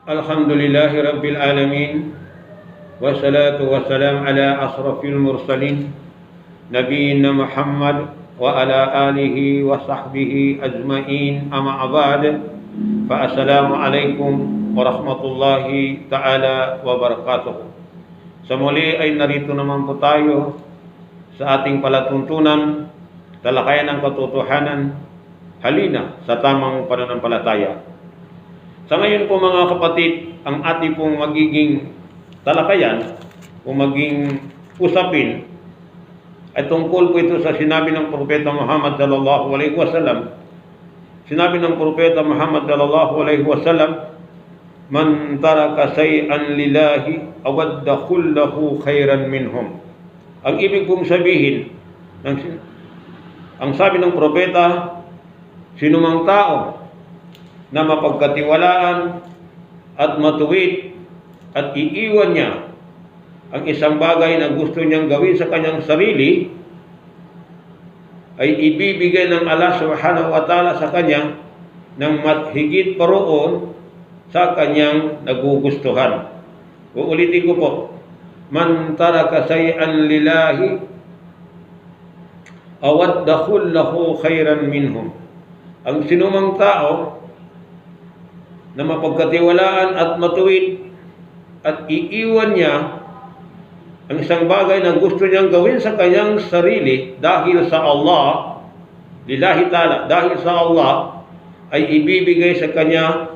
Alhamdulillahi Rabbil Alamin. Wassalatu wassalam ala asrafil mursalin Nabiina Muhammad wa ala alihi wa sahbihi ajma'in, amma ba'd. Fa assalamualaikum warahmatullahi ta'ala wabarakatuh. Sa muli ay narito naman po tayo sa ating palatuntunan, talakayan ng katotohanan, halina sa tamang pananampalataya. Sa ngayon po mga kapatid, ang ating pong magiging talakayan o maging usapin ay tungkol po ito sa sinabi ng Propeta Muhammad sallallahu alaihi wasallam. Sinabi ng Propeta Muhammad sallallahu alaihi wasallam, "Man taraka shay'an lillahi awadda kullahu khairan minhum." Ang ibig pong sabihin, ang sabi ng Propeta, sinumang tao na mapagkatiwalaan at matuwid at iiwan niya ang isang bagay na gusto niyang gawin sa kanyang sarili, ay ibibigay ng Allah subhanahu wa ta'ala sa kanya ng higit pa roon sa kanyang nagugustuhan. Uulitin ko po, man taraka shay'an lillahi awadda kullahu khairan minhum. Ang sinumang tao na mapagkatiwalaan at matuwid at iiwan niya ang isang bagay na gusto niyang gawin sa kanyang sarili dahil sa Allah, lillahi ta'ala, dahil sa Allah, ay ibibigay sa kanya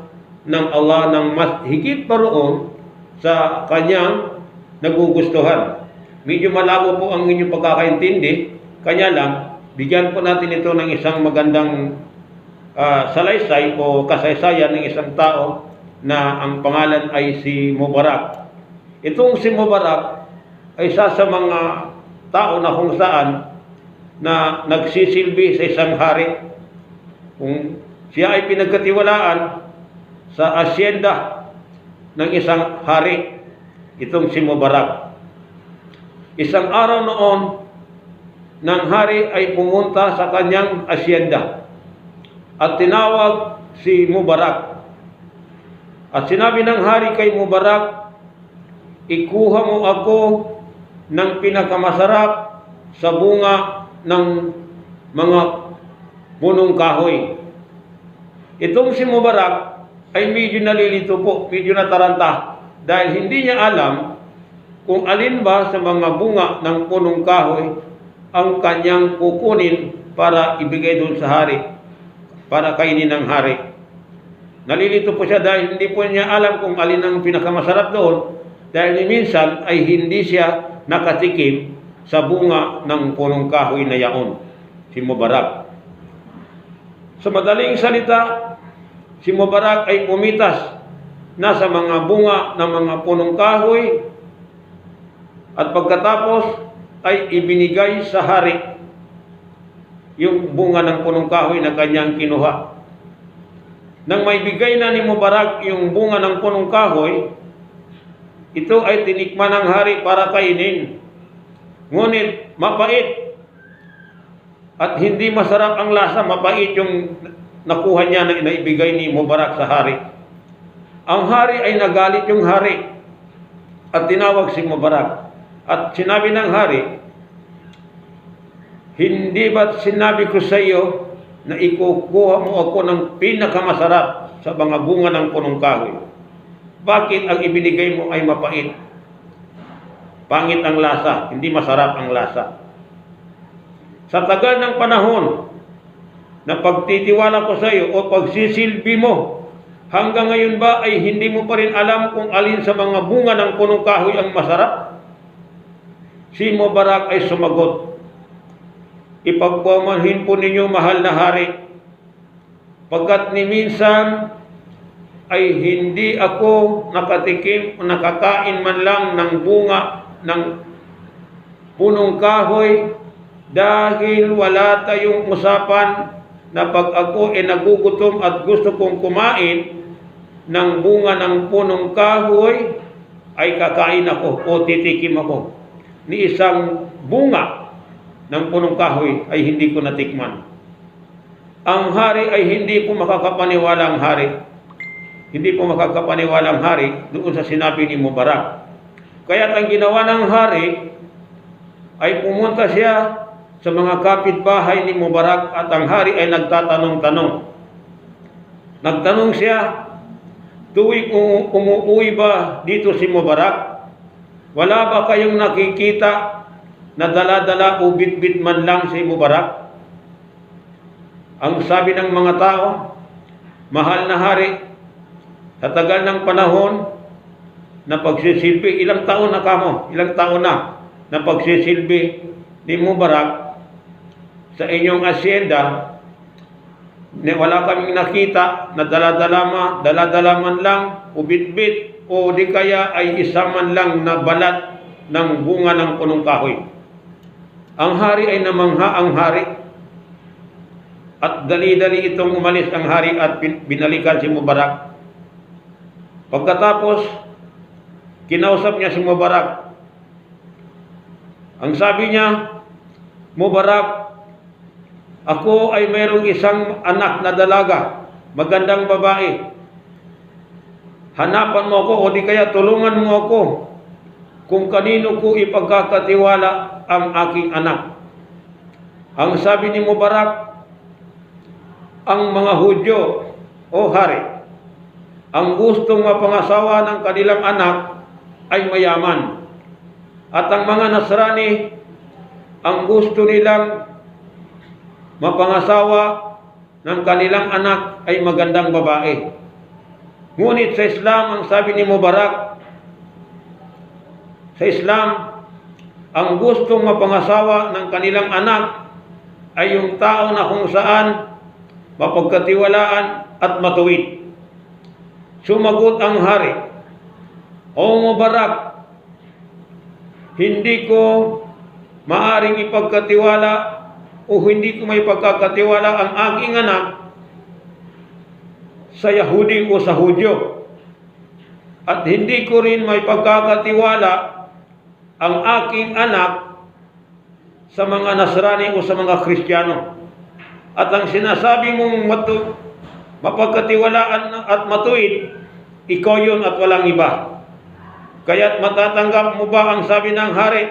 ng Allah ng mas higit pa roon sa kanyang nagugustuhan. Medyo malabo po ang inyong pagkakaintindi, kanya lang, bigyan po natin ito ng isang magandang salaysay o kasaysayan ng isang tao na ang pangalan ay si Mubarak. Itong si Mubarak ay isa sa mga tao na kung saan na nagsisilbi sa isang hari. Kung siya ay pinagkatiwalaan sa asyenda ng isang hari, itong si Mubarak. Isang araw noon, ng hari ay pumunta sa kanyang asyenda at tinawag si Mubarak. At sinabi ng hari kay Mubarak, ikuha mo ako ng pinakamasarap sa bunga ng mga punong kahoy. Itong si Mubarak ay medyo nalilito po, medyo nataranta, dahil hindi niya alam kung alin ba sa mga bunga ng punong kahoy ang kanyang kukunin para ibigay doon sa hari, para kainin ng hari. Nalilito po siya dahil hindi po niya alam kung alin ang pinakamasarap doon, dahil minsan ay hindi siya nakatikim sa bunga ng punong kahoy na yaon, si Mubarak. Sa madaling salita, si Mubarak ay pumitas na sa mga bunga ng mga punong kahoy at pagkatapos ay ibinigay sa hari yung bunga ng punong kahoy na kanyang kinuha. Nang may bigay na ni Mubarak yung bunga ng punong kahoy, ito ay tinikman ng hari para kainin. Ngunit mapait at hindi masarap ang lasa, mapait yung nakuha niya na naibigay ni Mubarak sa hari. Ang hari ay nagalit yung hari at tinawag si Mubarak. At sinabi ng hari, hindi ba't sinabi ko sa iyo na ikukuha mo ako ng pinakamasarap sa mga bunga ng punong kahoy? Bakit ang ibinigay mo ay mapait? Pangit ang lasa, hindi masarap ang lasa. Sa tagal ng panahon na pagtitiwala ko sa iyo o pagsisilbi mo, hanggang ngayon ba ay hindi mo pa rin alam kung alin sa mga bunga ng punong kahoy ang masarap? Si Mubarak ay sumagot, ipagpamanhin po ninyo, mahal na hari, pagkat ni minsan ay hindi ako nakatikim o nakakain man lang ng bunga ng punong kahoy dahil wala tayong usapan na pag ako ay nagugutom at gusto kong kumain ng bunga ng punong kahoy ay kakain ako o titikim ako. Ni isang bunga ng punong kahoy ay hindi ko natikman. Ang hari ay hindi po makakapaniwala ang hari. hindi po makakapaniwalang hari doon sa sinabi ni Mubarak. Kaya ang ginawa ng hari ay pumunta siya sa mga kapitbahay ni Mubarak at ang hari ay nagtatanong-tanong. Nagtanong siya, tuwing umuwi ba dito si Mubarak? Wala ba kayong nakikita na dala-dala o bit-bit man lang si Mubarak? Ang sabi ng mga tao, mahal na hari, sa tagal ng panahon na pagsisilbi, ilang taon na pagsisilbi ni Mubarak sa inyong asyenda, wala kaming nakita na dala-dala man lang o bit-bit o di kaya ay isa man lang na balat ng bunga ng punong kahoy. Ang hari ay namangha ang hari at dali-dali itong umalis ang hari at binalikan si Mubarak. Pagkatapos, kinausap niya si Mubarak. Ang sabi niya, Mubarak, ako ay mayroong isang anak na dalaga, magandang babae. Hanapan mo ako o di kaya tulungan mo ako kung kanino ko ipagkakatiwala ang aking anak. Ang sabi ni Mubarak, ang mga Hudyo o hari, ang gustong mapangasawa ng kanilang anak ay mayaman. At ang mga Nasrani, ang gusto nilang mapangasawa ng kanilang anak ay magandang babae. Ngunit sa Islam, ang sabi ni Mubarak, sa Islam, ang gustong mapangasawa ng kanilang anak ay yung tao na kung saan mapagkatiwalaan at matuwid. Sumagot ang hari, O Mubarak, hindi ko maaring ipagkatiwala o hindi ko may pagkakatiwala ang aking anak sa Yahudi o sa Hudyo. At hindi ko rin may pagkakatiwala ang aking anak sa mga Nasrani o sa mga Kristiyano. At ang sinasabi mong mapagkatiwalaan at matuwid, ikaw yun at walang iba. Kaya't matatanggap mo ba ang sabi ng hari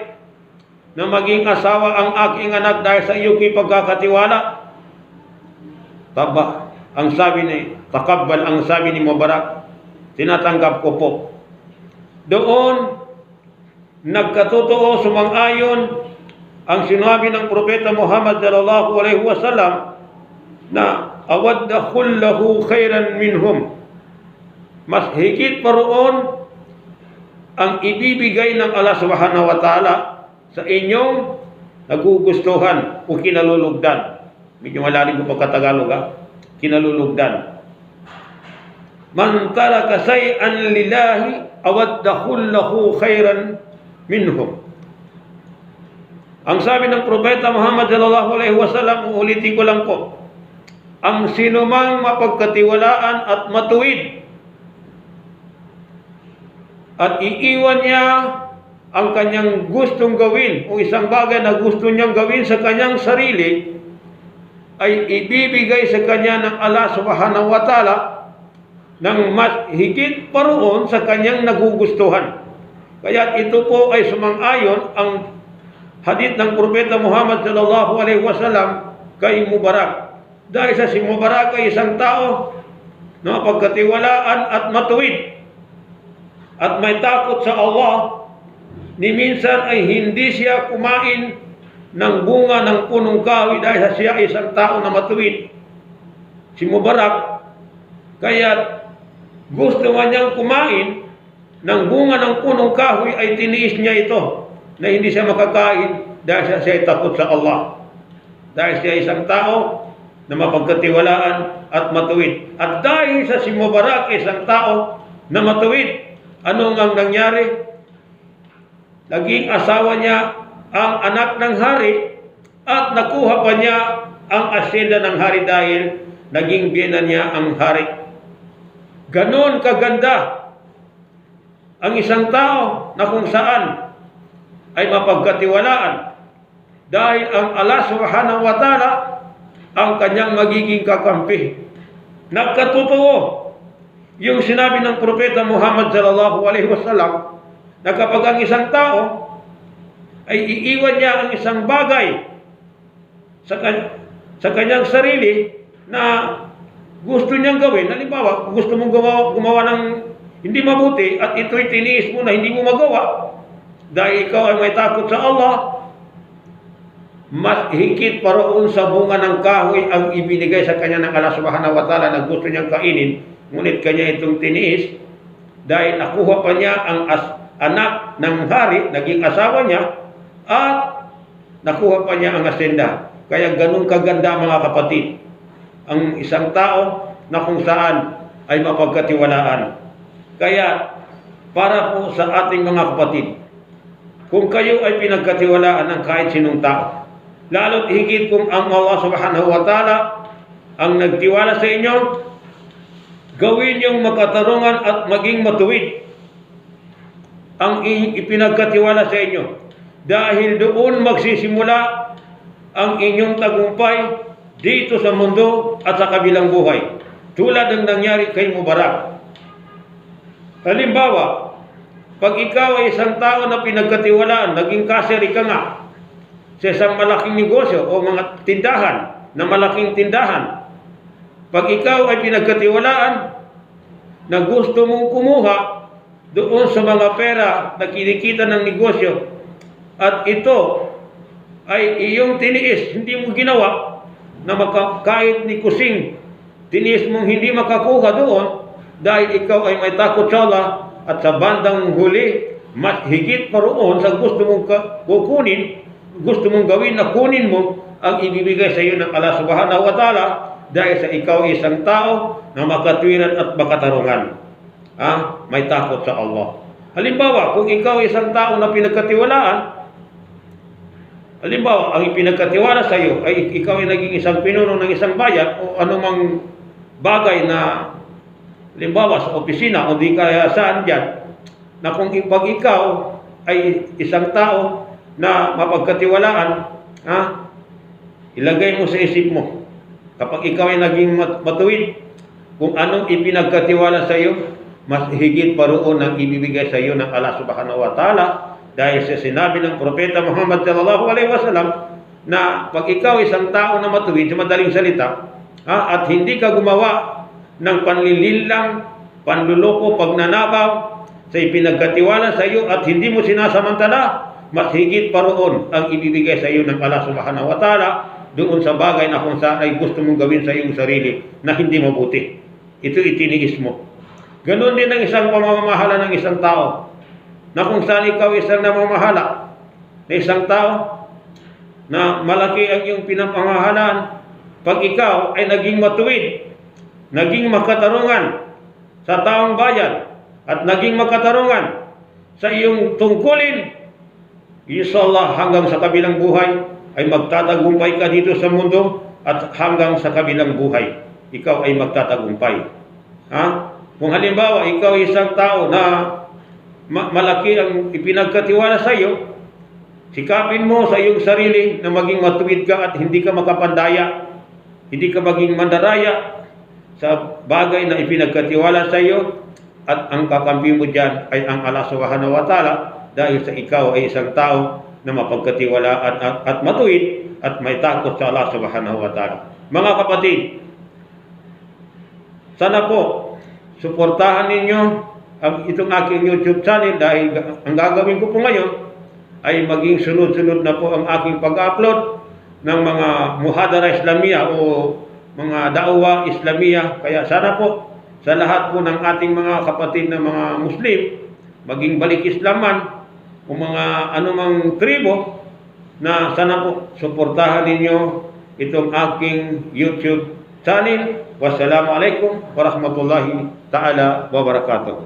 na maging asawa ang aking anak dahil sa iyong pagkakatiwala? Taba, ang sabi ni Takabbal, ang sabi ni Mubarak, tinatanggap ko po. Doon, nagkatotoo sumang-ayon ang sinabi ng Propeta Muhammad sallallahu alaihi wasallam na awadda kullahu khairan minhum. Mas higit pa roon ang ibibigay ng Allah subhanahu wa ta'ala sa inyong nagugustuhan o kinalulugdan. Medyo malalim ko pagkatagalog ha. Kinalulugdan. Man taraka shay'an lillahi awadda kullahu khairan minhum. Ang sabi ng Propeta Muhammad sallallahu alaihi wasallam, uulitin ko lang po, ang sinumang mapagkatiwalaan at matuwid at iiwan niya ang kanyang gustong gawin o isang bagay na gusto niyang gawin sa kanyang sarili, ay ibibigay sa kanya ng Allah subhanahu wa ta'ala ng mas higit pa roon sa kanyang nagugustuhan. Kaya ito po ay sumang-ayon ang hadith ng Propeta Muhammad sallallahu alaihi wasallam kay Mubarak. Dahil sa si Mubarak ay isang tao na mapagkatiwalaan at matuwid at may takot sa Allah, ni minsan ay hindi siya kumain ng bunga ng punong kahoy dahil siya ay isang tao na matuwid. Si Mubarak, kaya gusto man niyang kumain ng bunga ng punong kahoy ay tiniis niya ito na hindi siya makakain dahil siya ay takot sa Allah. Dahil siya ay isang tao na mapagkatiwalaan at matuwid. At dahil sa si Mubarak ay isang tao na matuwid, ano ang nangyari? Naging asawa niya ang anak ng hari at nakuha pa niya ang asyenda ng hari dahil naging biyena niya ang hari. Ganon kaganda ang isang tao na kung saan ay mapagkatiwalaan dahil ang Allah subhanahu wa ta'ala ang kanyang magiging kakampi. Nagkatotoo Yung sinabi ng Propeta Muhammad sallallahu alaihi wasallam na kapag ang isang tao ay iiwan niya ang isang bagay sa kanyang sarili na gusto niyang gawin. Halimbawa, gusto mong gumawa ng hindi mabuti at ito'y tiniis mo na hindi mo magawa dahil ikaw ay may takot sa Allah, mas higit pa roon sa bunga ng kahoy ang ibinigay sa kanya ng Allah subhanahu wa ta'ala na gusto niyang kainin, ngunit kanya itong tiniis dahil nakuha pa niya ang anak ng hari, naging asawa niya, at nakuha pa niya ang asenda. Kaya ganun kaganda mga kapatid ang isang tao na kung saan ay mapagkatiwalaan. Kaya para po sa ating mga kapatid, kung kayo ay pinagkatiwalaan ng kahit sinong tao, lalo't higit kung ang Allah subhanahu wa ta'ala ang nagtiwala sa inyo, gawin yung makatarungan at maging matuwid ang ipinagkatiwala sa inyo. Dahil doon magsisimula ang inyong tagumpay dito sa mundo at sa kabilang buhay. Tulad ng nangyari kay Mubarak. Halimbawa, pag ikaw ay isang tao na pinagkatiwalaan, naging kaseri ka nga sa isang malaking negosyo o mga tindahan na malaking tindahan. Pag ikaw ay pinagkatiwalaan na gusto mong kumuha doon sa mga pera na kinikita ng negosyo, at ito ay iyong tiniis, hindi mo ginawa na kahit ni kusing, tiniis mong hindi makakuha doon dahil ikaw ay may takot sa Allah, at sa bandang huli, mas higit pa roon sa gusto mong kukunin, gusto mong gawin na kunin mo ang ibibigay sa iyo ng Allah subhanahu wa ta'ala dahil sa ikaw ay isang tao na makatwiran at makatarungan. May takot sa Allah. Halimbawa, kung ikaw ay isang tao na pinagkatiwalaan, halimbawa, ang ipinagkatiwala sa iyo ay ikaw ay naging isang pinuno ng isang bayan o anumang bagay na, halimbawa, sa opisina o di kaya saan dyan, na kung pag ikaw ay isang tao na mapagkatiwalaan, ilagay mo sa isip mo, kapag ikaw ay naging matuwid, kung anong ipinagkatiwala sa iyo, mas higit pa roon ang ibibigay sa iyo ng Allah subhanahu wa ta'ala. Dahil sa sinabi ng Propeta Muhammad sallallahu alaihi wasallam na pag ikaw isang tao na matuwid, sa madaling salita, at hindi ka gumawa ng panlililang, panluloko, pagnanakaw sa ipinagkatiwala sa iyo at hindi mo sinasamantala, mas higit pa roon ang ibibigay sa iyo ng Allah subhanahu wa ta'ala doon sa bagay na kung saan ay gusto mong gawin sa iyong sarili na hindi mabuti. Ito itiniis mo. Ganon din ang isang pamamahala ng isang tao na kung saan ikaw isang namamahala na isang tao na malaki ang iyong pinapamahalaan, pag ikaw ay naging matuwid, naging makatarungan sa taong bayan at naging makatarungan sa iyong tungkulin, inshallah hanggang sa kabilang buhay ay magtatagumpay ka dito sa mundo at hanggang sa kabilang buhay ikaw ay magtatagumpay. Kung halimbawa ikaw ay isang tao na malaki ang ipinagkatiwala sa iyo, sikapin mo sa iyong sarili na maging matuwid ka at hindi ka makapandaya, hindi ka maging mandaraya sa bagay na ipinagkatiwala sa iyo, at ang kakampi mo dyan ay ang Allah subhanahu wa ta'ala dahil sa ikaw ay isang tao na mapagkatiwalaan at matuwid at may takot sa Allah subhanahu wa ta'ala. Mga kapatid, sana po suportahan ninyo itong aking YouTube channel dahil ang gagawin ko po ngayon ay maging sunod-sunod na po ang aking pag-upload ng mga muhadara Islamiyah o mga da'wa Islamiyah. Kaya sana po sa lahat po ng ating mga kapatid na mga Muslim, maging balik Islaman o mga anumang tribo, na sana po suportahan ninyo itong aking YouTube channel. Wassalamualaikum warahmatullahi ta'ala wabarakatuh.